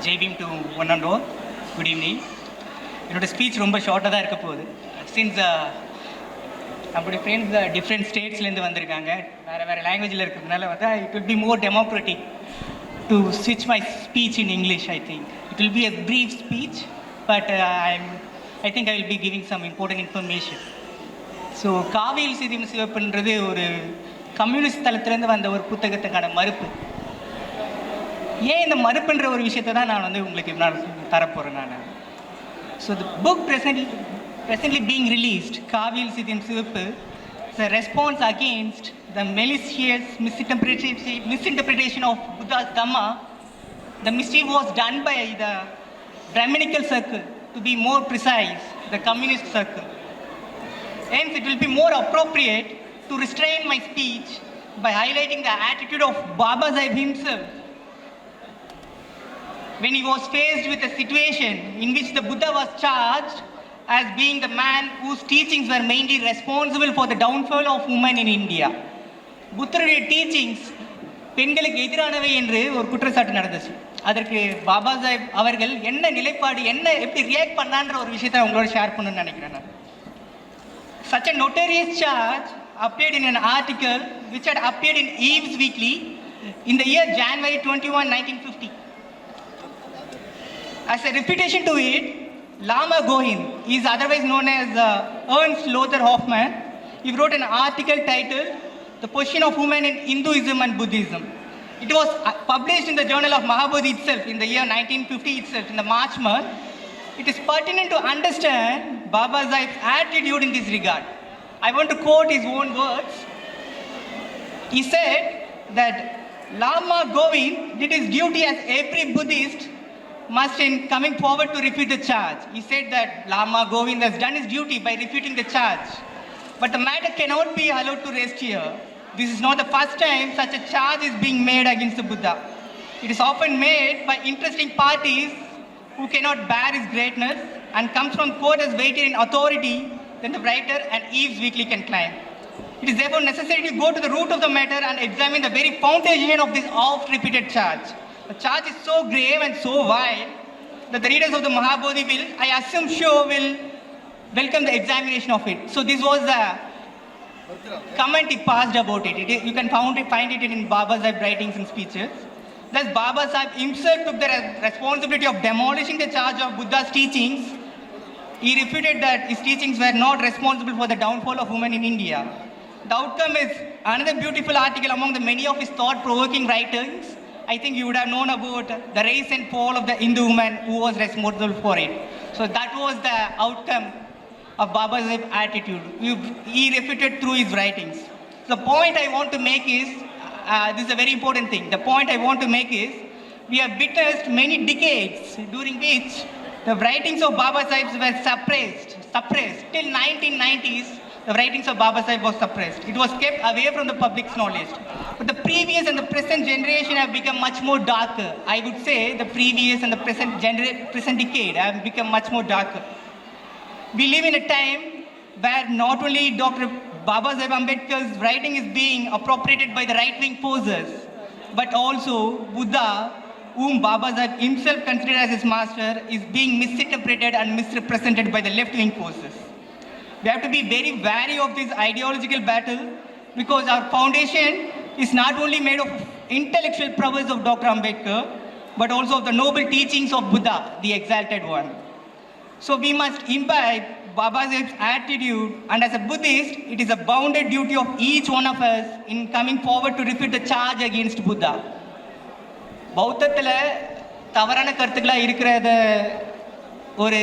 Jai Bhim to one and O good evening. என்னோடய speech ரொம்ப ஷார்ட்டாக தான் இருக்க போகுது. சின்ஸ் நம்மளுடைய ஃப்ரெண்ட்ஸ் டிஃப்ரெண்ட் ஸ்டேட்ஸ்லேருந்து வந்திருக்காங்க, வேறு லாங்குவேஜில் இருக்கிறதுனால வந்து it will be more democratic to ஸ்விட்ச் my speech in English. I think it will be a brief speech, but I think I will be giving some important information. So காவியில் சிதியும் சிவப்புன்றது ஒரு கம்யூனிஸ்ட் தளத்துலேருந்து வந்த ஒரு புத்தகத்துக்கான மறுப்பு. ஏன் இந்த மறுப்புன்ற ஒரு விஷயத்தை தான் நான் வந்து உங்களுக்கு நான் தரப்போகிறேன் நான். So the book presently being released, காவியில் சிதியும் சிவப்பு, is a response against the malicious misinterpretation of Buddha's Dhamma. The mischief was done by the Brahminical circle, to be more precise, the communist circle. Hence, it will be more appropriate to restrain my speech by highlighting the attitude of Baba Sahib himself when he was faced with a situation in which the Buddha was charged as being the man whose teachings were mainly responsible for the downfall of women in India. புத்தருடைய teachings பெண்களுக்கு எதிரானவை என்று ஒரு குற்றச்சாட்டு நடந்துச்சு. அதற்கு பாபா சாஹிப் அவர்கள் என்ன நிலைப்பாடு, என்ன எப்படி ரியாக்ட் பண்ணான்ற ஒரு விஷயத்தை அவங்களோட ஷேர் பண்ணணும்னு நினைக்கிறேன் நான். Such a notorious charge appeared in an article which had appeared in Eve's Weekly in the year January 21, 1950. As a refutation to it, Lama Gohin, he is otherwise known as Ernst Lothar Hoffmann, he wrote an article titled The Position of Women in Hinduism and Buddhism. It was published in the Journal of Mahabodhi itself in the year 1950 itself, in the March month. It is pertinent to understand Baba Sahib's attitude in this regard. I want to quote his own words. He said that Lama Govind did his duty as every Buddhist must in coming forward to refute the charge. He said that Lama Govind has done his duty by refuting the charge. But the matter cannot be allowed to rest here. This is not the first time such a charge is being made against the Buddha. It is often made by interesting parties who cannot bear his greatness and comes from quote as weightier in authority than the writer and Eve's Weekly can claim. It is therefore necessary to go to the root of the matter and examine the very foundation of this oft-repeated charge. The charge is so grave and so wide that the readers of the Mahabodhi will, I assume, will welcome the examination of it. So this was the comment he passed about it. You can find it in Baba Sahib writings and speeches. Thus, Baba Sahib himself took the responsibility of demolishing the charge of Buddha's teachings. He refuted that his teachings were not responsible for the downfall of women in India. The outcome is another beautiful article among the many of his thought-provoking writings. I think you would have known about the rise and fall of the Hindu woman who was responsible for it. So that was the outcome of Baba Sahib's attitude. He refuted through his writings. The point I want to make is, this is a very important thing. The point I want to make is, we have witnessed many decades during which the writings of Baba Sahib were suppressed. Till 1990s, the writings of Baba Sahib was suppressed. It was kept away from the public's knowledge. But the previous and the present generation have become much more darker. I would say the previous and the present decade have become much more darker. We live in a time where not only Dr. Baba Sahib Ambedkar's writing is being appropriated by the right-wing forces, but also Buddha, whom Baba Sahib himself considered as his master, is being misinterpreted and misrepresented by the left-wing forces. We have to be very wary of this ideological battle because our foundation is not only made of intellectual prowess of Dr. Ambedkar, but also of the noble teachings of Buddha, the exalted one. So we must imbibe Baba Sahib's attitude, and as a Buddhist, it is a bounden duty of each one of us in coming forward to refute the charge against Buddha. பௌத்தத்தில் தவறான கருத்துக்களாக இருக்கிறத ஒரு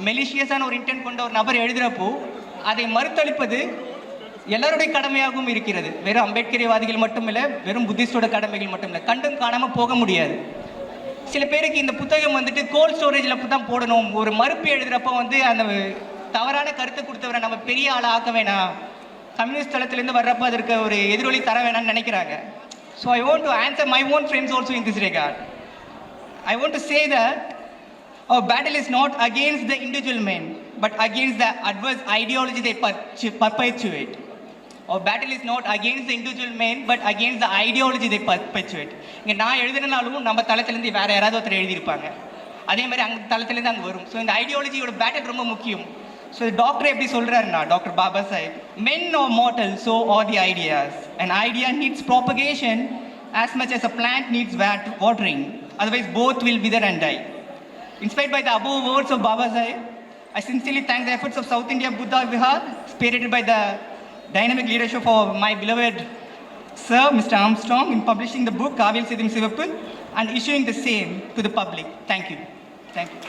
மெலிஷியஸான ஒரு intend கொண்ட ஒரு நபர் எழுதுகிறப்போ அதை மறுத்தளிப்பது எல்லாருடைய கடமையாகவும் இருக்கிறது. வெறும் அம்பேத்கரியவாதிகள் மட்டும் இல்லை, வெறும் புத்திஸ்டோட கடமைகள் மட்டும் இல்லை, கண்டும் காணாமல் போக முடியாது. சில பேருக்கு இந்த புத்தகம் வந்துட்டு கோல்ட் ஸ்டோரேஜில் தான் போடணும், ஒரு மறுப்பு எழுதுகிறப்போ வந்து அந்த தவறான கருத்தை கொடுத்தவரை நம்ம பெரிய ஆளாக ஆக்க வேணாம், கம்யூனிஸ்ட் தளத்திலேருந்து வர்றப்போ அதற்கு ஒரு எதிரொலி தர வேணாம்னு நினைக்கிறாங்க. So I want to answer my own friends also in this record. I want to say that our battle is not against the individual men, but against the adverse ideology they perpetuate. Our battle is not against the individual men, but against the ideology they perpetuate. இங்கே நான் எழுதுனாலும் நம்ம தளத்திலேருந்து வேறு யாராவது ஒருத்தர் எழுதியிருப்பாங்க, அதே மாதிரி அங்கே தளத்திலேருந்து அங்கே வரும். ஸோ இந்த ஐடியாலஜியோட பேட்டில் ரொம்ப முக்கியம். ஸோ டாக்டர் எப்படி சொல்கிறாருன்னா, doctor Baba Saheb, men are mortal, so are the ideas. An idea needs propagation as much as a plant needs watering. Otherwise, both will wither and die. Inspired by the above words of Baba Sahib, I sincerely thank the efforts of South India Buddha Vihar, spearheaded by the dynamic leadership of my beloved Sir, Mr. Armstrong, in publishing the book Kavil Sidim Sivappu and issuing the same to the public. Thank you. Thank you.